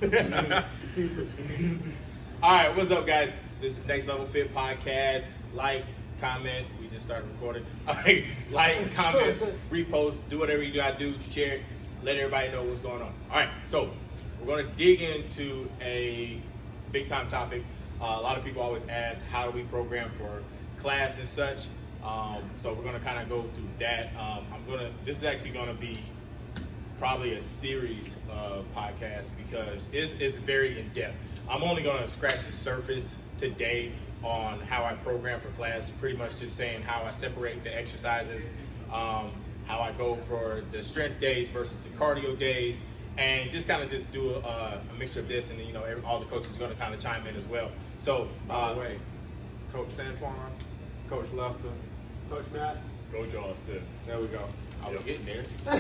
All right, what's up, guys? This is Next Level Fit Podcast. Like, comment. We just started recording. All right, like, comment, repost, do whatever you gotta do. Share it. Let everybody know what's going on. All right, so we're gonna dig into a big time topic. A lot of people always ask, how do we program for class and such? So we're gonna kind of go through that. This is actually gonna be probably a series of podcasts because it's very in depth. I'm only gonna scratch the surface today on how I program for class. Pretty much just saying how I separate the exercises, how I go for the strength days versus the cardio days, and just kind of just do a mixture of this, and then, all the coaches are gonna kind of chime in as well. So by the way, Coach Santuan, Coach Lester, Coach Matt, Coach Austin. there we go. I was getting there. I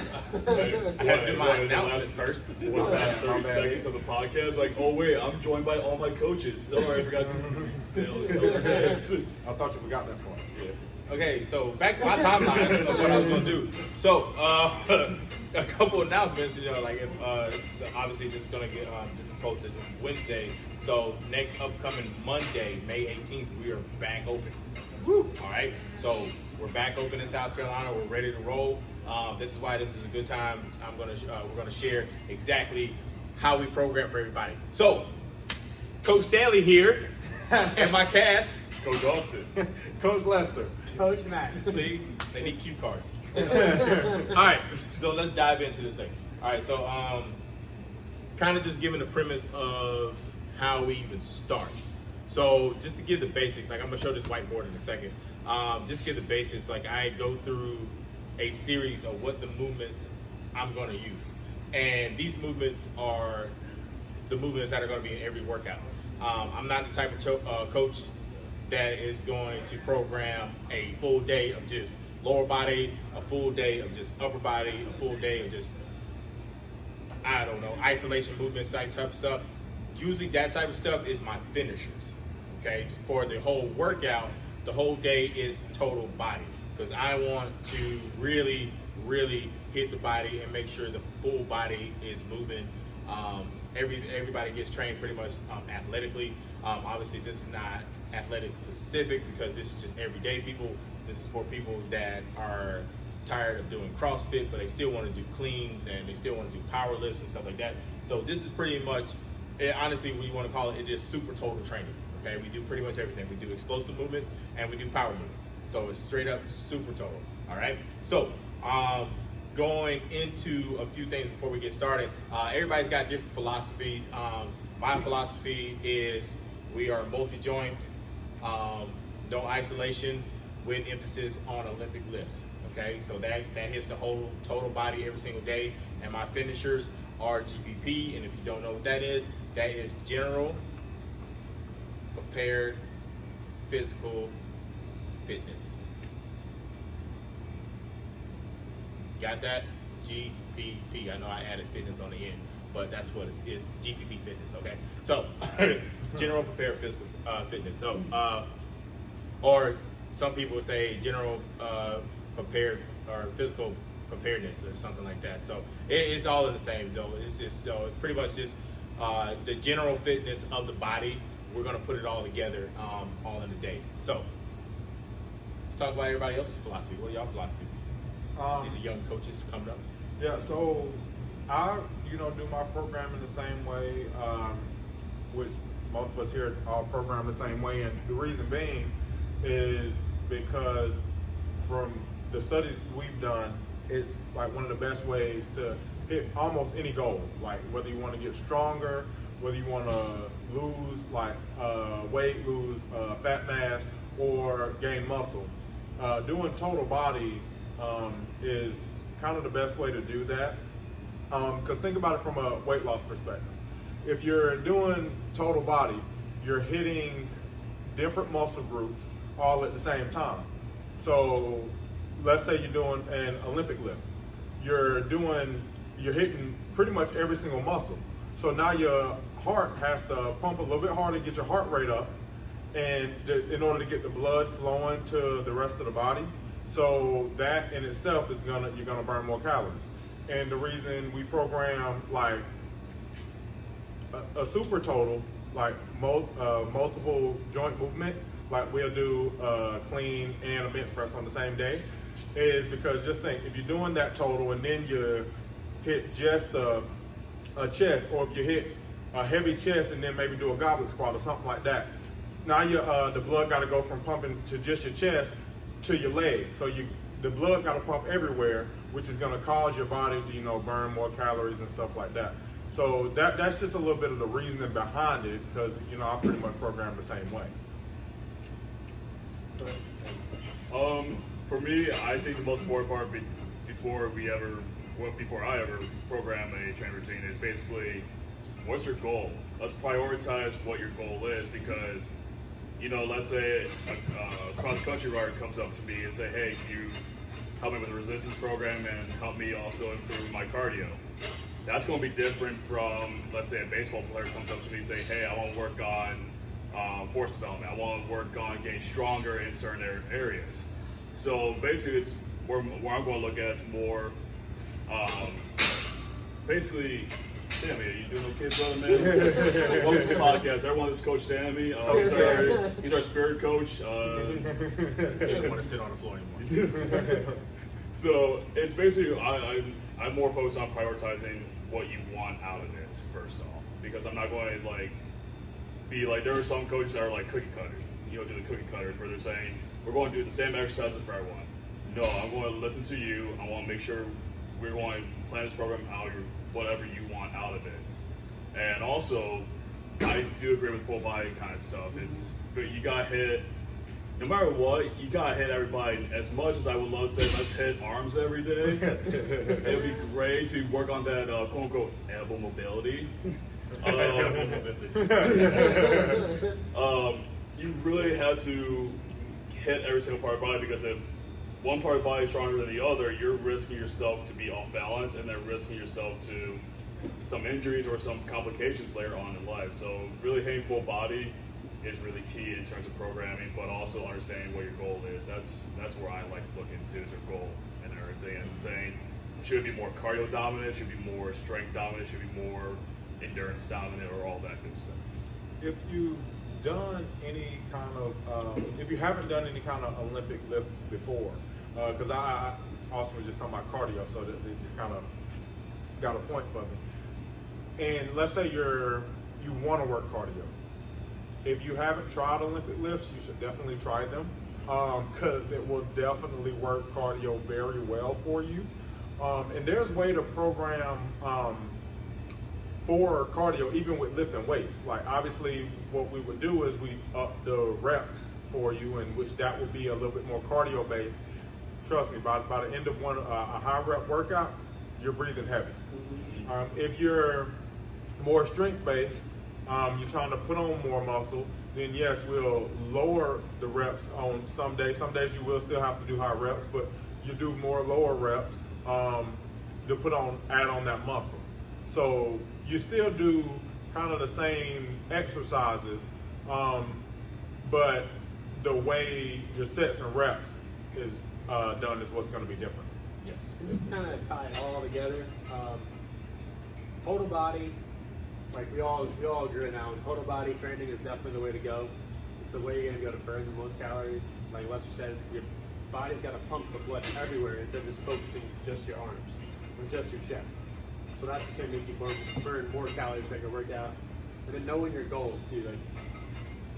had to do my announcements first. The last 30 seconds of the podcast, like, oh wait, I'm joined by all my coaches. Sorry, I forgot to tell I thought you forgot that part. Yeah. Okay, so back to my timeline of what I was gonna do. So a couple announcements. Obviously this is gonna get this is posted Wednesday. So next upcoming Monday, May 18th, we are back open. Woo! All right, so we're back open in South Carolina. We're ready to roll. This is why this is a good time. We're gonna share exactly how we program for everybody. So, Coach Stanley here, and my cast, Coach Austin. Coach Lester. Coach Matt. See, they need cue cards. All right, so let's dive into this thing. All right, so kind of just giving the premise of how we even start. So just to give the basics, like I'm gonna show this whiteboard in a second. Just to give the basics, like I go through a series of what the movements I'm gonna use. And these movements are the movements that are gonna be in every workout. I'm not the type of coach that is going to program a full day of just lower body, a full day of just upper body, a full day of just, I don't know, isolation movements, type of stuff. Usually that type of stuff is my finishers, okay? For the whole workout, the whole day is total body because I want to really, really hit the body and make sure the full body is moving. Everybody gets trained pretty much athletically. Obviously, this is not athletic specific because this is just everyday people. This is for people that are tired of doing CrossFit, but they still want to do cleans and they still want to do power lifts and stuff like that. So this is pretty much, honestly, what you want to call it, it is super total training. Okay, we do pretty much everything. We do explosive movements and we do power movements. So it's straight up super total. All right. So going into a few things before we get started. Everybody's got different philosophies. My philosophy is we are multi-joint, no isolation, with emphasis on Olympic lifts. Okay, so that hits the whole total body every single day. And my finishers are GPP, and if you don't know what that is general prepared physical fitness. Got that? GPP. I know I added fitness on the end, but that's what it is. GPP fitness. Okay. So general prepared physical fitness. So or some people would say general prepared or physical preparedness or something like that. So it's all in the same though. It's just it's pretty much just the general fitness of the body. We're gonna put it all together all in a day. So let's talk about everybody else's philosophy. What are y'all philosophies? These are young coaches coming up. Yeah, so I, do my programming the same way, which most of us here all program the same way, and the reason being is because from the studies we've done, it's like one of the best ways to hit almost any goal. Like whether you want to get stronger, whether you want to lose weight, lose fat mass, or gain muscle. Doing total body is kind of the best way to do that. Because think about it from a weight loss perspective. If you're doing total body, you're hitting different muscle groups all at the same time. So let's say you're doing an Olympic lift. You're hitting pretty much every single muscle. So now your heart has to pump a little bit harder to get your heart rate up, and in order to get the blood flowing to the rest of the body. So that in itself is you're gonna burn more calories. And the reason we program like a super total, like multiple joint movements, like we'll do clean and a bench press on the same day, is because just think, if you're doing that total and then you hit just a chest, or if you hit a heavy chest and then maybe do a goblet squat or something like that, now the blood got to go from pumping to just your chest to your legs. So the blood got to pump everywhere, which is going to cause your body to burn more calories and stuff like that. So that's just a little bit of the reasoning behind it, because I pretty much program the same way. For me, I think the most important part before I ever program a training routine is basically, what's your goal? Let's prioritize what your goal is, because let's say a cross-country rider comes up to me and say, hey, can you help me with the resistance program and help me also improve my cardio? That's going to be different from, let's say, a baseball player comes up to me and say, hey, I want to work on force development. I want to work on getting stronger in certain areas. So basically, it's where I'm going to look at is more, basically, Sammy, are you doing okay, brother, man? Welcome to the podcast. Everyone, this is Coach Sammy. He's our spirit coach. He doesn't want to sit on the floor anymore. So it's basically, I'm more focused on prioritizing what you want out of it, first off. Because I'm not going to be like, there are some coaches that are like cookie cutters. Do the cookie cutters where they're saying, we're going to do the same exercises for everyone. No, I'm going to listen to you. I want to make sure we're going to plan this program out, whatever you want out of it. And also, I do agree with full body kind of stuff. But you got to hit, no matter what, you got to hit everybody. As much as I would love to say, let's hit arms every day, it would be great to work on that quote unquote elbow mobility. You really have to hit every single part of the body, because if one part of the body is stronger than the other, you're risking yourself to be off balance, and then risking yourself to some injuries or some complications later on in life. So really hitting full body is really key in terms of programming, but also understanding what your goal is. That's where I like to look into, is your goal and everything, and saying, should it be more cardio dominant, should it be more strength dominant, should it be more endurance dominant, or all that good stuff. If you've done any kind of, if you haven't done any kind of Olympic lifts before, because I also was just talking about cardio, so that it just kind of got a point for me. And let's say you want to work cardio. If you haven't tried Olympic lifts, you should definitely try them, because it will definitely work cardio very well for you. And there's a way to program for cardio, even with lifting weights. Like, obviously, what we would do is we up the reps for you, in which that would be a little bit more cardio based. Trust me, by the end of a high rep workout, you're breathing heavy. If you're more strength based, you're trying to put on more muscle, then yes, we'll lower the reps on some days. Some days you will still have to do high reps, but you do more lower reps to add on that muscle. So you still do kind of the same exercises, but the way your sets and reps is done is what's going to be different. Yes. Just kind of tie it all together. Total body, like we all agree now, total body training is definitely the way to go. It's the way you're going to be able to burn the most calories. Like Lester said, your body's got to pump the blood everywhere instead of just focusing just your arms or just your chest. So that's just going to make you burn more calories during your workout. And then knowing your goals too. Like,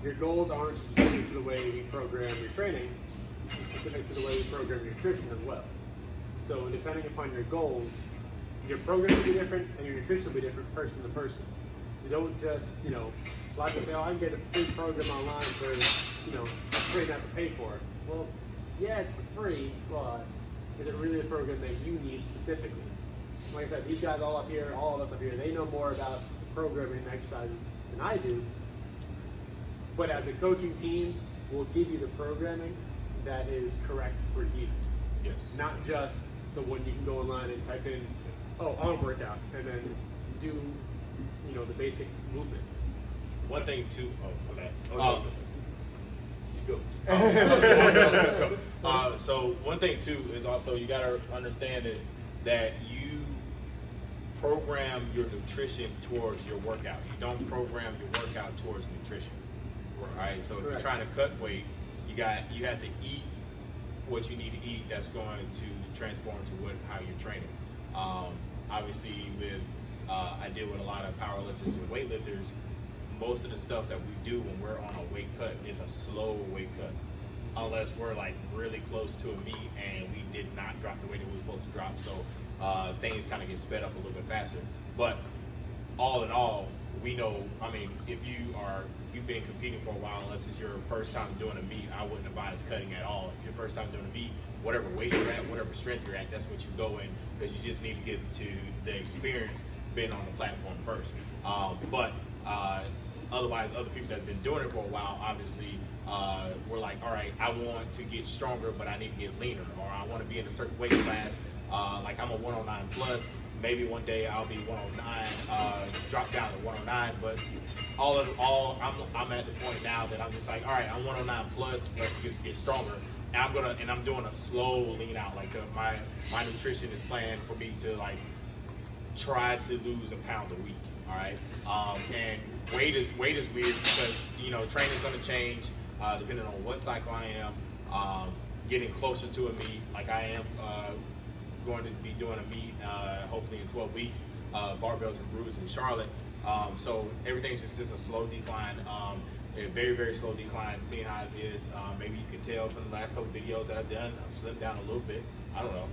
your goals aren't specific to the way we program your training, it's specific to the way we program your nutrition as well. So depending upon your goals, your program will be different and your nutrition will be different person to person. So don't just, a lot of people say, oh, I can get a free program online for, free not to pay for it. Well, yeah, it's for free, but is it really a program that you need specifically? Like I said, these guys all up here, all of us up here, they know more about programming and exercises than I do. But as a coaching team, we'll give you the programming that is correct for you. Yes. Not just the one you can go online and type in, arm workout, and then do, the basic movements. One thing too. Oh, okay. Oh, You go. So one thing too is also you got to understand is that you program your nutrition towards your workout. You don't program your workout towards nutrition. Right? So if you're trying to cut weight, you have to eat what you need to eat that's going to transform to how you're training. Obviously, I deal with a lot of powerlifters and weightlifters. Most of the stuff that we do when we're on a weight cut is a slow weight cut, unless we're like really close to a meet and we did not drop the weight that we were supposed to drop. So things kind of get sped up a little bit faster. But all in all, we know. I mean, if you've been competing for a while, unless it's your first time doing a meet, I wouldn't advise cutting at all. If your first time doing a meet, whatever weight you're at, whatever strength you're at, that's what you go in, because you just need to get to the experience being on the platform first. But otherwise, other people that have been doing it for a while, obviously, we're like, all right, I want to get stronger, but I need to get leaner, or I want to be in a certain weight class. Like I'm a 109 plus. Maybe one day I'll be 109, drop down to 109. But all I'm at the point now that I'm just like, all right, I'm 109 plus. Let's just get stronger. And I'm doing a slow lean out. Like my nutrition is planned for me to like try to lose a pound a week. All right, and weight is weird because training's going to change depending on what cycle I am. Getting closer to a meet, like I am going to be doing a meet hopefully in 12 weeks, barbells and brews in Charlotte. So everything's just a slow decline, a very, very slow decline, seeing how it is. Maybe you can tell from the last couple videos that I've done, I've slimmed down a little bit. I don't know.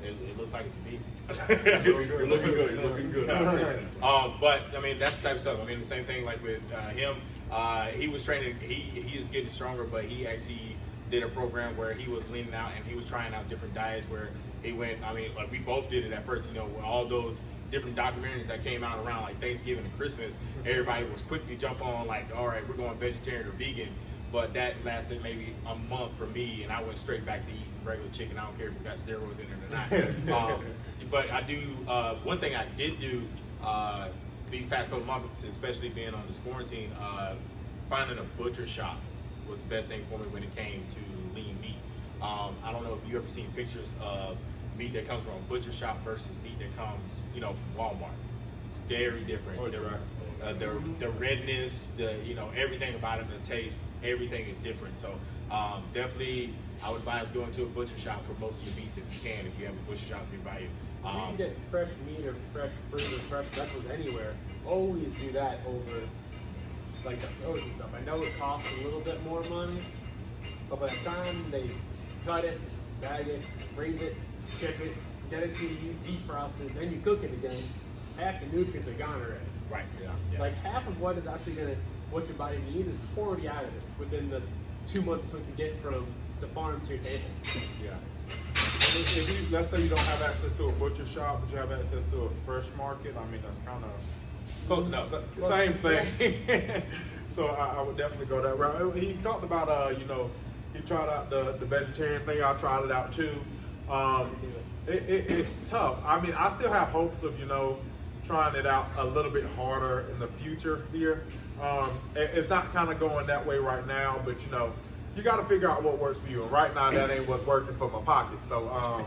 It looks like it to me. You're looking good. You're looking good. But I mean, that's the type of stuff. I mean, the same thing like with him. He was training. He is getting stronger, but he actually did a program where he was leaning out and he was trying out different diets. Where he went. I mean, like we both did it at first. When all those different documentaries that came out around like Thanksgiving and Christmas, everybody was quick to jump on like, all right, we're going vegetarian or vegan. But that lasted maybe a month for me, and I went straight back to eating regular chicken. I don't care if it's got steroids in it or not. But I do, one thing I did do these past couple months, especially being on this quarantine, finding a butcher shop was the best thing for me when it came to lean meat. I don't know if you ever seen pictures of meat that comes from a butcher shop versus meat that comes, from Walmart. It's very different. The redness, everything about it, the taste, everything is different. So definitely, I would advise going to a butcher shop for most of the meats if you can. If you have a butcher shop nearby you, you can get fresh meat or fresh fruit or fresh vegetables anywhere. Always do that over like the frozen stuff. I know it costs a little bit more money, but by the time they cut it, bag it, freeze it, ship it, get it to you, defrost it, then you cook it again, half the nutrients are gone already. Right. Yeah. Like half of what is actually what your body needs is already out of it within the 2 months it took to get from the farm to your table. Yeah. And if you, let's say you don't have access to a butcher shop, but you have access to a fresh market, I mean, that's kind of close enough. Same thing. So I would definitely go that route. He talked about, he tried out the vegetarian thing. I tried it out too. It's tough. I mean, I still have hopes of, trying it out a little bit harder in the future here. It's not kind of going that way right now, but you got to figure out what works for you. And right now, that ain't what's working for my pocket. So,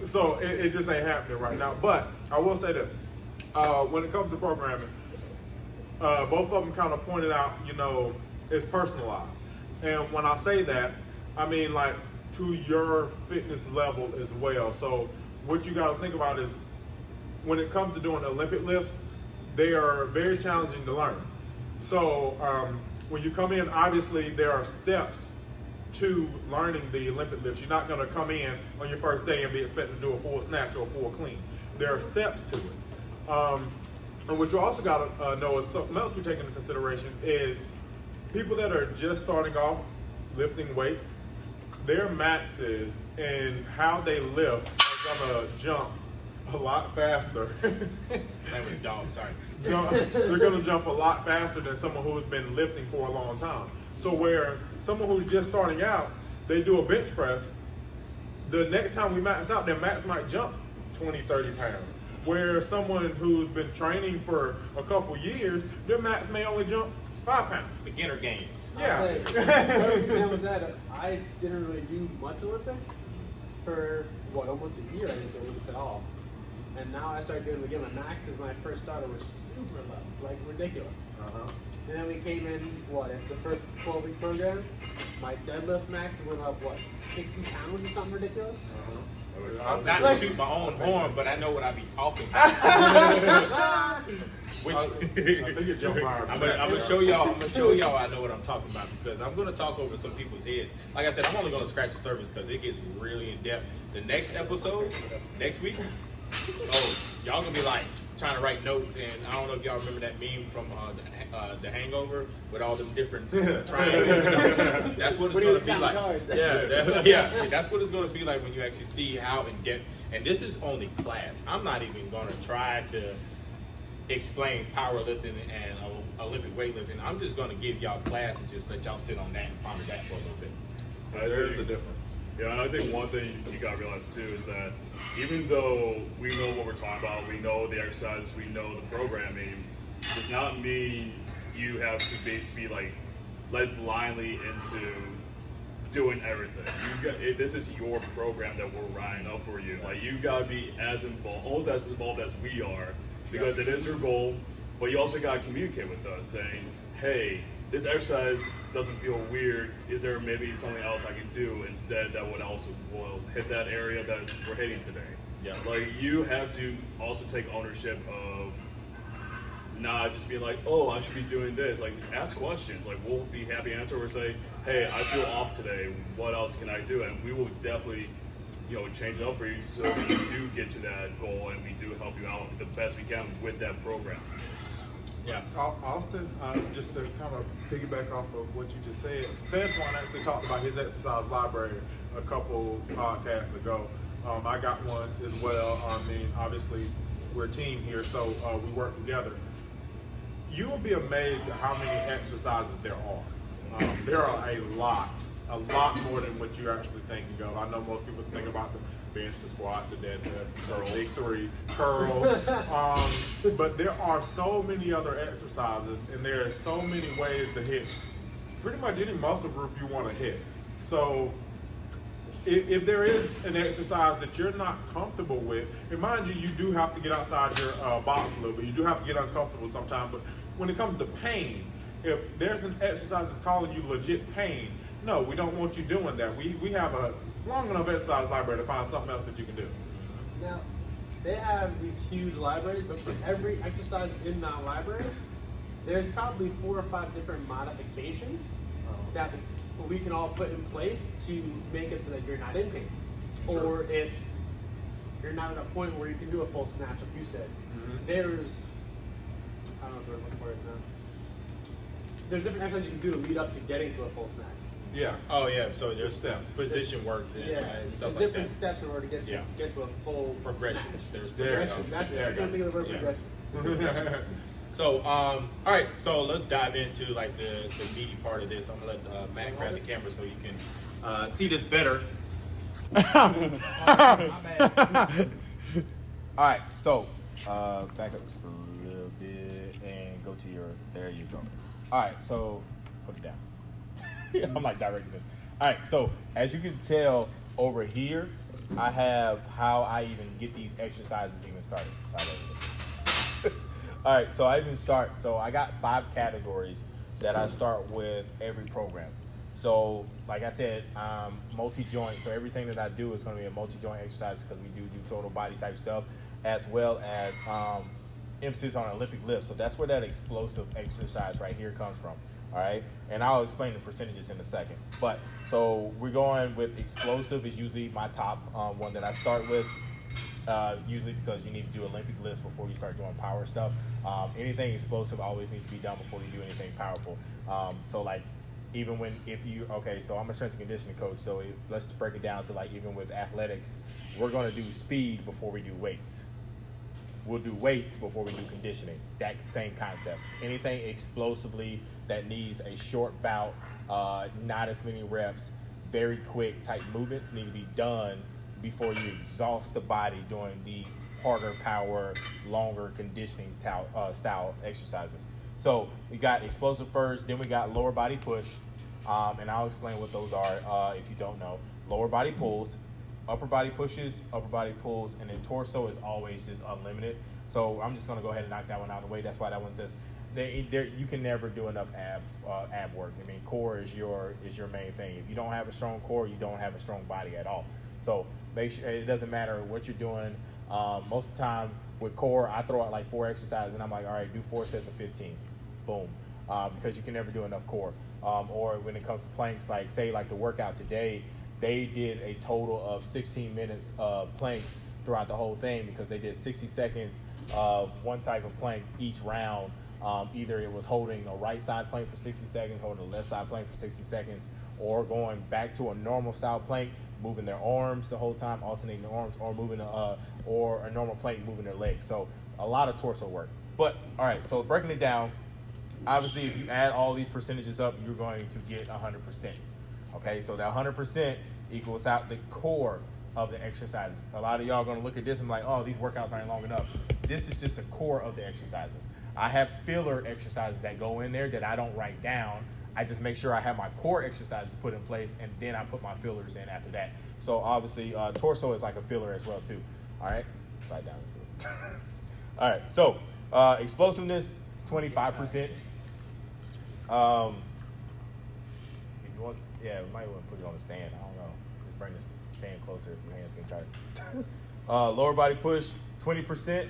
so it just ain't happening right now. But I will say this: when it comes to programming, both of them kind of pointed out, it's personalized. And when I say that, I mean like to your fitness level as well. So what you got to think about is, when it comes to doing Olympic lifts, they are very challenging to learn. So when you come in, obviously there are steps to learning the Olympic lifts. You're not going to come in on your first day and be expected to do a full snatch or a full clean. There are steps to it. And what you also got to know is something else we take into consideration is people that are just starting off lifting weights, their maxes and how they lift are going to jump a lot faster. Like with a dog, sorry. They're going to jump a lot faster than someone who's been lifting for a long time. So where someone who's just starting out, they do a bench press, the next time we max out, their max might jump 20, 30 pounds. Where someone who's been training for a couple years, their max may only jump 5 pounds. Beginner games. Yeah. With that, I didn't really do much lifting for almost a year. I didn't do lifts at all. And now I started doing it again. My maxes when I first started were super low, like ridiculous. Uh-huh. And then we came in, at the first 12-week program, my deadlift max went up, 60 pounds or something ridiculous? Not to toot my own horn, but I know what I be talking about. Which I think you're jumping higher. I'm gonna show y'all. I know what I'm talking about because I'm gonna talk over some people's heads. Like I said, I'm only gonna scratch the surface because it gets really in depth. The next episode, next week, y'all gonna be like trying to write notes, and I don't know if y'all remember that meme from the Hangover with all them different triangles. That's what it's gonna be like. That's what it's gonna be like when you actually see how in depth. And this is only class. I'm not even gonna try to explain powerlifting and Olympic weightlifting. I'm just gonna give y'all class and just let y'all sit on that and ponder that for a little bit. There is a difference. Yeah, and I think one thing you gotta realize too is that even though we know what we're talking about, we know the exercises, we know the programming, does not mean you have to basically like led blindly into doing everything. This is your program that we're running up for you. Like you gotta be as involved, almost as involved as we are, because it is your goal. But you also gotta communicate with us, saying, "Hey, this exercise doesn't feel weird. Is there maybe something else I can do instead that would also hit that area that we're hitting today?" Yeah. Like you have to also take ownership of not just being like, "Oh, I should be doing this." Like ask questions. Like we'll be happy to answer or say, "Hey, I feel off today. What else can I do?" And we will definitely, change it up for you so we do get to that goal and we do help you out the best we can with that program. Yeah. Austin, just to kind of piggyback off of what you just said, Pt.1 actually talked about his exercise library a couple podcasts ago. I got one as well. I mean, obviously, we're a team here, so we work together. You will be amazed at how many exercises there are. There are a lot more than what you're actually thinking of. I know most people think about the bench, the squat, the deadlift, curls, big three, curls. But there are so many other exercises, and there are so many ways to hit pretty much any muscle group you want to hit. So if there is an exercise that you're not comfortable with, and mind you, you do have to get outside your box a little bit. You do have to get uncomfortable sometimes. But when it comes to pain, if there's an exercise that's causing you legit pain, no, we don't want you doing that. We have a long enough exercise library to find something else that you can do. Now, they have these huge libraries, but for every exercise in that library, there's probably 4 or 5 different modifications that we can all put in place to make it so that you're not in pain. Sure. Or if you're not at a point where you can do a full snatch, like you said, there's, I don't know if we're looking for it now. There's different exercises you can do to lead up to getting to a full snatch. Yeah. Oh yeah. So there's position work and stuff there's like different that. steps in order to get to a full Progressions. snatch. There's Progression. progressions. That's There I you can't go. think of the word Yeah. progression. So, all right. So let's dive into like the meaty part of this. I'm gonna let Matt grab the camera so you can see this better. All right. So back up just a little bit and go to your. There you go. All right. So put it down. I'm like directing this. All right. So as you can tell over here, I have how I even get these exercises even started. All right, so I even start. So I got 5 categories that I start with every program. So, like I said, multi-joint. So everything that I do is going to be a multi-joint exercise because we do total body type stuff, as well as emphasis on Olympic lifts. So that's where that explosive exercise right here comes from. All right, and I'll explain the percentages in a second. But so we're going with explosive is usually my top one that I start with. Usually because you need to do Olympic lifts before you start doing power stuff. Anything explosive always needs to be done before you do anything powerful. So like even so I'm a strength and conditioning coach. So let's break it down to like even with athletics, we're going to do speed before we do weights. We'll do weights before we do conditioning. That same concept. Anything explosively that needs a short bout, not as many reps, very quick type movements need to be done before you exhaust the body doing the harder power, longer conditioning style exercises. So we got explosive first, then we got lower body push, and I'll explain what those are if you don't know. Lower body pulls, upper body pushes, upper body pulls, and then torso is always just unlimited. So I'm just gonna go ahead and knock that one out of the way. That's why that one says you can never do enough ab work. I mean, core is your main thing. If you don't have a strong core, you don't have a strong body at all. So make sure it doesn't matter what you're doing. Most of the time with core, I throw out like 4 exercises, and I'm like, all right, do 4 sets of 15, boom, because you can never do enough core. Or when it comes to planks, like say like the workout today, they did a total of 16 minutes of planks throughout the whole thing because they did 60 seconds of one type of plank each round. Either it was holding a right side plank for 60 seconds, holding a left side plank for 60 seconds, or going back to a normal style plank, moving their arms the whole time, alternating their arms, or moving or a normal plank, moving their legs. So a lot of torso work. But all right, so breaking it down, obviously if you add all these percentages up, you're going to get 100%. Okay, so that 100% equals out the core of the exercises. A lot of y'all are going to look at this and be like, oh, these workouts aren't long enough. This is just the core of the exercises. I have filler exercises that go in there that I don't write down. I just make sure I have my core exercises put in place, and then I put my fillers in after that. So obviously, torso is like a filler as well too. All right, slide down. All right, so explosiveness is 25%. If you want, yeah, we might want to put it on the stand. I don't know. Just bring the stand closer if your hands can tight. Lower body push, 20%.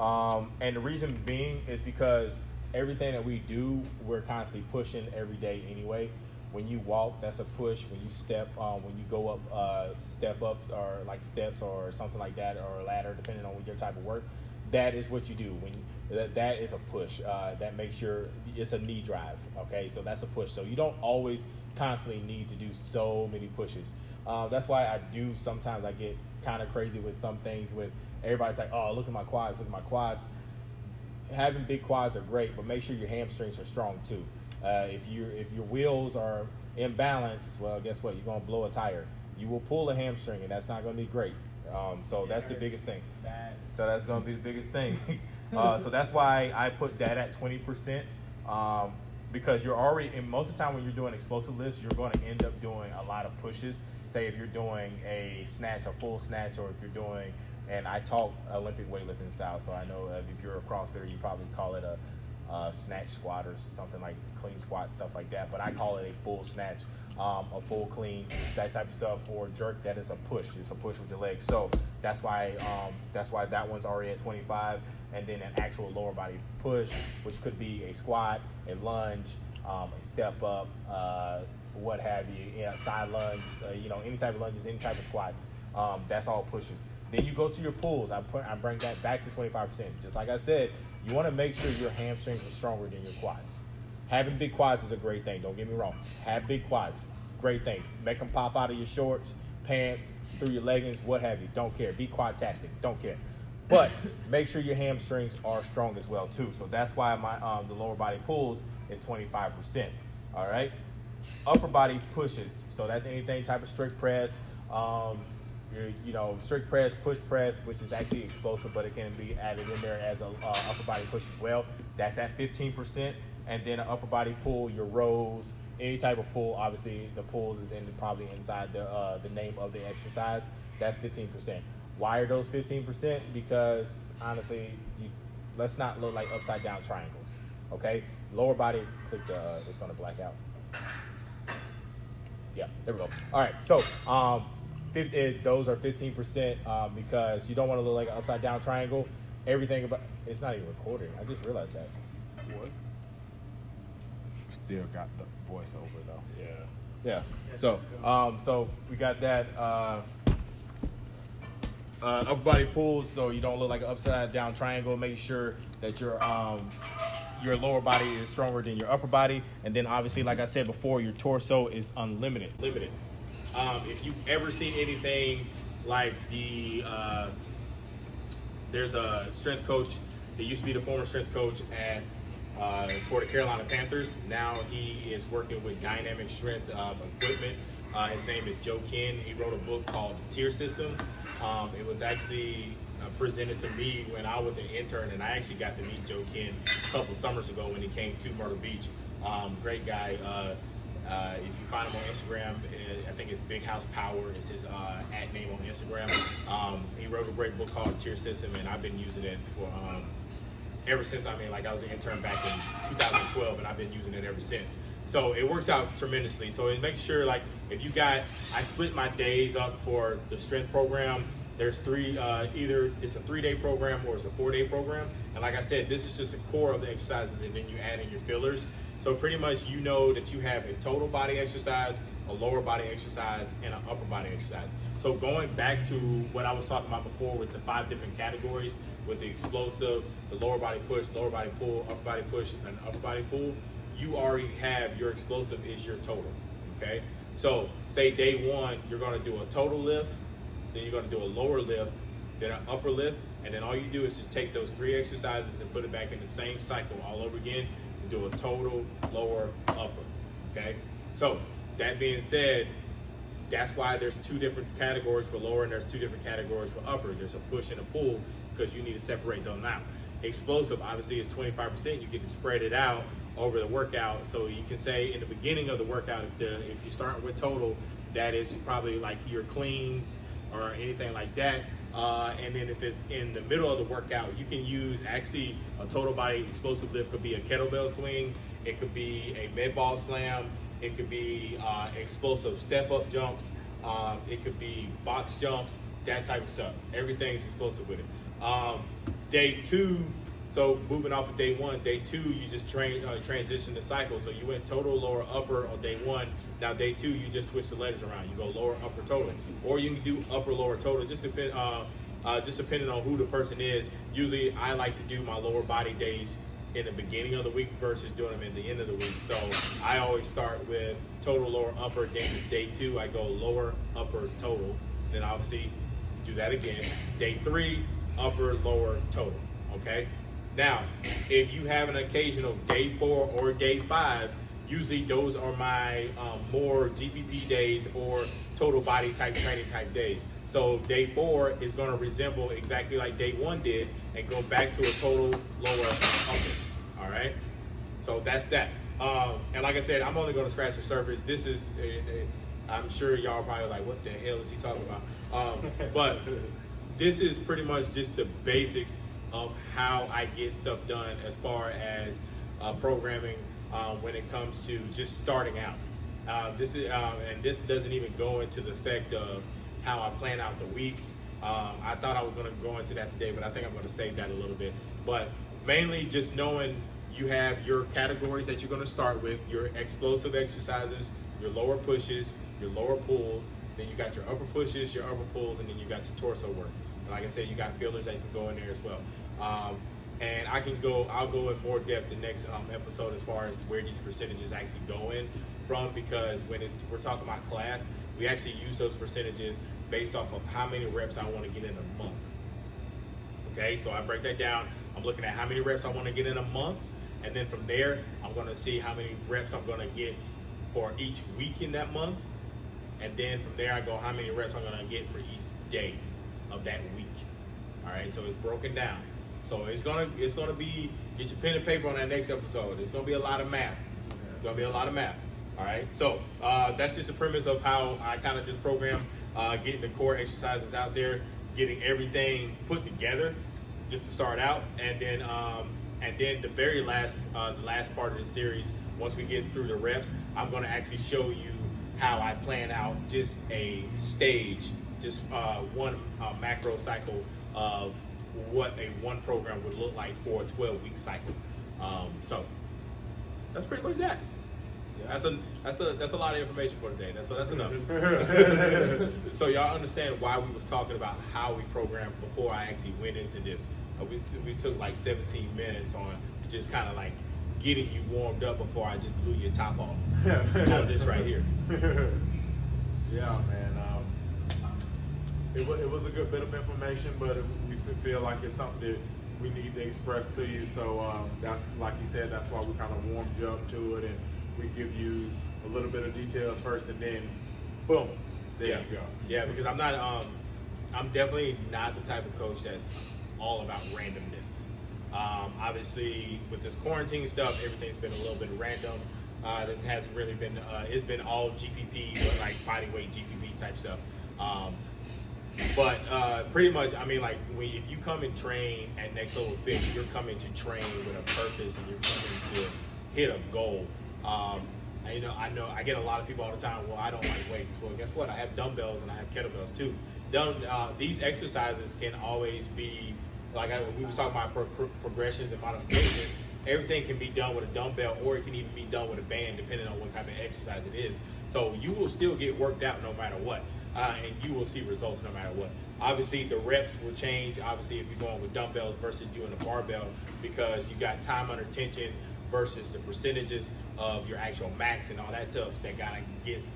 And the reason being is because everything that we do, we're constantly pushing every day anyway. When you walk, that's a push. When you step, when you go up, step ups or like steps or something like that, or a ladder, depending on your type of work, that is what you do. That is a push. That makes it's a knee drive. Okay, so that's a push. So you don't always constantly need to do so many pushes. That's why I do sometimes I get kind of crazy with some things. With everybody's like, oh, look at my quads, look at my quads. Having big quads are great, but make sure your hamstrings are strong too. If your wheels are imbalanced, well, guess what? You're gonna blow a tire. You will pull a hamstring, and that's not gonna be great. So that's the biggest thing. So that's gonna be the biggest thing. So that's why I put that at 20%. Because you're already, and most of the time when you're doing explosive lifts, you're going to end up doing a lot of pushes. Say if you're doing a snatch, a full snatch, or if you're doing, and I talk Olympic weightlifting style, so I know if you're a CrossFitter, you probably call it a snatch squat or something like clean squat, stuff like that. But I call it a full snatch, a full clean, that type of stuff. Or jerk, that is a push. It's a push with your legs. So that's why that one's already at 25. And then an actual lower body push, which could be a squat, a lunge, a step up, what have you, side lunge, any type of lunges, any type of squats. That's all pushes. Then you go to your pulls. I bring that back to 25%. Just like I said, you want to make sure your hamstrings are stronger than your quads. Having big quads is a great thing. Don't get me wrong. Have big quads, great thing. Make them pop out of your shorts, pants, through your leggings, what have you. Don't care. Be quadtastic. Don't care. But make sure your hamstrings are strong as well too. So that's why my the lower body pulls is 25%. All right. Upper body pushes. So that's anything type of strict press. Strict press, push press, which is actually explosive, but it can be added in there as a upper body push as well. That's at 15%. And then an upper body pull, your rows, any type of pull. Obviously, the pulls is probably inside the name of the exercise. That's 15%. Why are those 15%? Because honestly, let's not look like upside down triangles. Okay, lower body. Click the. It's gonna black out. Yeah, there we go. All right, so those are 15% because you don't want to look like an upside down triangle. Everything about it's not even recording. I just realized that. What? Still got the voiceover though. Yeah. So we got that. Upper body pulls, so you don't look like an upside down triangle. Make sure that your lower body is stronger than your upper body, and then obviously, like I said before, your torso is unlimited. Limited. If you've ever seen anything like there's a strength coach. He used to be the former strength coach for the Carolina Panthers. Now he is working with Dynamic Strength Equipment. His name is Joe Ken. He wrote a book called The Tier System. It was actually presented to me when I was an intern, and I actually got to meet Joe Ken a couple summers ago when he came to Myrtle Beach. Great guy. If you find him on Instagram, I think it's Big House Power is his at name on Instagram. He wrote a great book called Tier System, and I've been using it for ever since. I was an intern back in 2012, and I've been using it ever since. So it works out tremendously. So it makes sure, like, if you got, I split my days up for the strength program. There's three, either it's a 3-day program or it's a 4-day program. And like I said, this is just the core of the exercises, and then you add in your fillers. So pretty much you know that you have a total body exercise, a lower body exercise, and an upper body exercise. So going back to what I was talking about before with the 5 different categories, with the explosive, the lower body push, lower body pull, upper body push, and upper body pull, you already have your explosive is your total, okay? So say day 1, you're gonna do a total lift, then you're gonna do a lower lift, then an upper lift, and then all you do is just take those 3 exercises and put it back in the same cycle all over again, and do a total, lower, upper, okay? So that being said, that's why there's 2 different categories for lower and there's 2 different categories for upper. There's a push and a pull because you need to separate them out. Explosive obviously is 25%. You get to spread it out over the workout. So you can say in the beginning of the workout, if you start with total, that is probably like your cleans or anything like that. And then if it's in the middle of the workout, you can use actually a total body explosive lift. Could be a kettlebell swing. It could be a med ball slam. It could be explosive step-up jumps. It could be box jumps, that type of stuff. Everything's explosive with it. Day 2, so moving off of day 1, day 2, you just transition the cycle. So you went total, lower, upper on day 1. Now day 2, you just switch the letters around. You go lower, upper, total. Or you can do upper, lower, total, just depending on who the person is. Usually I like to do my lower body days in the beginning of the week versus doing them in the end of the week. So I always start with total, lower, upper. Then day 2, I go lower, upper, total. Then obviously do that again. Day 3, upper, lower, total. Okay? Now, if you have an occasional day 4 or day 5, usually those are my more GPP days or total body type training type days. So day 4 is going to resemble exactly like day 1 did and go back to a total, lower, upper. All right? So that's that. And like I said, I'm only going to scratch the surface. This is, I'm sure y'all are probably like, what the hell is he talking about? But this is pretty much just the basics of how I get stuff done as far as programming when it comes to just starting out. This is and this doesn't even go into the effect of how I plan out the weeks. I thought I was going to go into that today, but I think I'm going to save that a little bit. But mainly just knowing you have your categories that you're going to start with, your explosive exercises, your lower pushes, your lower pulls, then you got your upper pushes, your upper pulls, and then you got your torso work. And like I said, you got fillers that can go in there as well. And I'll go in more depth the next episode as far as where these percentages actually go in from, because when we're talking about class, we actually use those percentages based off of how many reps I want to get in a month. Okay, so I break that down. I'm looking at how many reps I want to get in a month, and then from there, I'm going to see how many reps I'm going to get for each week in that month, and then from there I go how many reps I'm going to get for each day of that week. All right, so it's broken down. So it's gonna be, get your pen and paper on that next episode. It's gonna be a lot of math. It's gonna be a lot of math. All right, so that's just the premise of how I kind of just program getting the core exercises out there, getting everything put together just to start out, and then the very last the last part of the series, once we get through the reps, I'm gonna actually show you how I plan out just a stage, just one macro cycle of what one program would look like for a 12-week cycle. So that's pretty much that. That's a lot of information for today. That's enough. So y'all understand why we was talking about how we program before I actually went into this. We took like 17 minutes on just kind of like getting you warmed up before I just blew your top off on this right here. Yeah, man. It was a good bit of information, but we feel like it's something that we need to express to you. So that's, like you said, that's why we kind of warmed you up to it, and we give you a little bit of details first, and then boom, there you go. Yeah, because I'm definitely not the type of coach that's all about randomness. Obviously, with this quarantine stuff, everything's been a little bit random. This hasn't really been. It's been all GPP, but like body weight GPP type stuff. But pretty much, I mean, like if you come and train at Next Level Fit, you're coming to train with a purpose, and you're coming to hit a goal. And, I know I get a lot of people all the time. Well, I don't like weights. Well, guess what? I have dumbbells and I have kettlebells too. These exercises can always be like we was talking about progressions and modifications. Everything can be done with a dumbbell, or it can even be done with a band, depending on what type of exercise it is. So you will still get worked out no matter what, and you will see results no matter what. Obviously, the reps will change. Obviously, if you're going with dumbbells versus doing a barbell, because you got time under tension versus the percentages of your actual max and all that stuff that kind of gets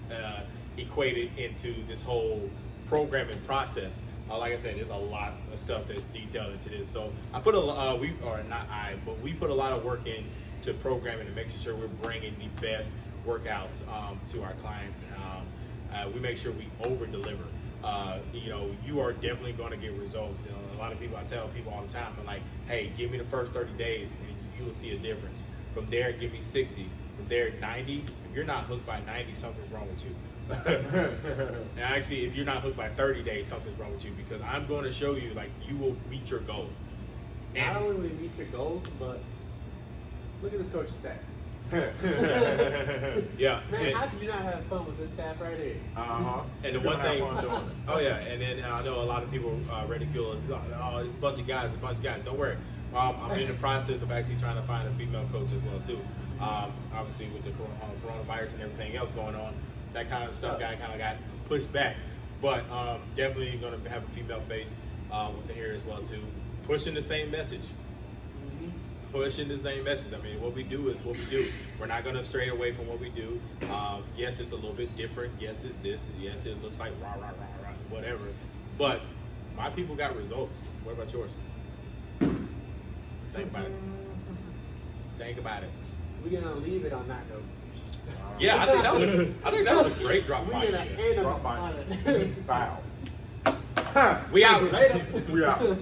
equated into this whole programming process. Like I said, there's a lot of stuff that's detailed into this. So I put we put a lot of work into programming and making sure we're bringing the best workouts to our clients. We make sure we over deliver. You are definitely going to get results. A lot of people, I tell people all the time, I'm like, hey, give me the first 30 days and you will see a difference. From there, give me 60. From there, 90. If you're not hooked by 90, something's wrong with you. And actually, if you're not hooked by 30 days, something's wrong with you, because I'm going to show you, like, you will meet your goals. Not only will you meet your goals, but look at this coach's staff. Yeah. Man, how could you not have fun with this staff right here? And the one thing, oh yeah, and then I know a lot of people ridicule us. Oh, it's a bunch of guys, Don't worry. I'm in the process of actually trying to find a female coach as well too. Obviously with the coronavirus and everything else going on, that kind of stuff kind of got pushed back. But definitely going to have a female face within here as well too, pushing the same message. Pushing the same message. I mean, what we do is what we do. We're not going to stray away from what we do. Yes, it's a little bit different. Yes, it's this. Yes, it looks like rah, rah, rah, rah, whatever. But my people got results. What about yours? Think about it. Think about it. We're going to leave it on that note. Yeah, I think that was a great drop We're mic. going to end Drop on mic. it. Foul. We out. Later. We out.